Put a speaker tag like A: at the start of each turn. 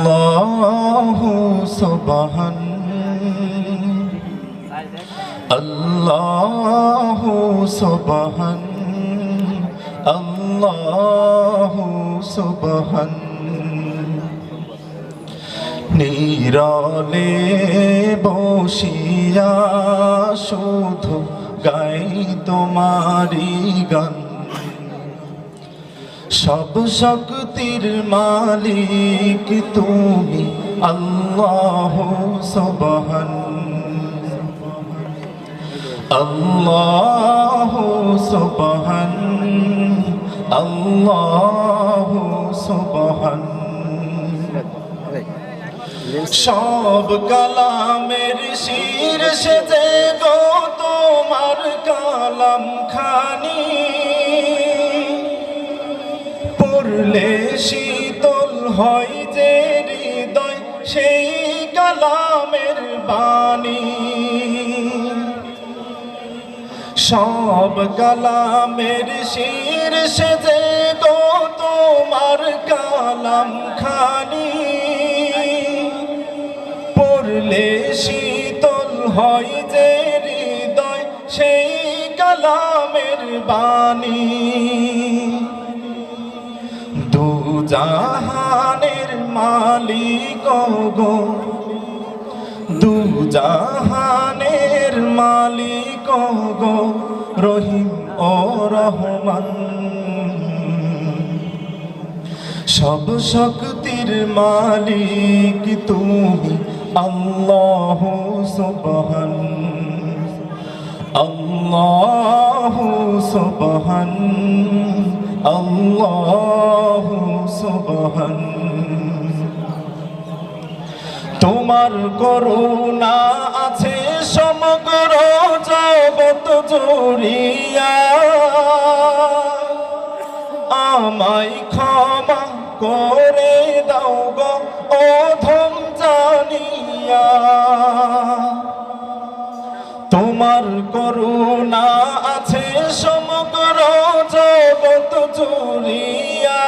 A: আল্লাহু সুবহান আল্লাহু সুবহান আল্লাহু সুবহান নীরলে বসিয়া শুধু গাই তোমারি গান সব শক্তির মালিক তুমি আল্লাহু সুবহান আল্লাহু সুবহান আল্লাহু সুবহান সব কালামের শীর্ষে যে গো তোমার কালাম খানি পড়লে শীতল হয় যে হৃদয় সেই কালামের বাণী সব কালামের শীর্ষে যে গো তোমার কালাম খানি পড়লে শীতল হয় যে হৃদয় সেই কালামের বাণী দু জাহানের মালিক গো দু জাহানের মালিক গো রহিম ও রহমান সব শক্তির মালিক তুমি আল্লাহু সুবহান আল্লাহু সুবহান আল্লাহু সুবহান তোমার করুণা আছে সমগ্র জগৎ জুড়িয়া আমায় ক্ষমা করে দাও গো অধম জানিয়া তোমার করুণা আছে সমগ্র জগৎ জুড়িয়া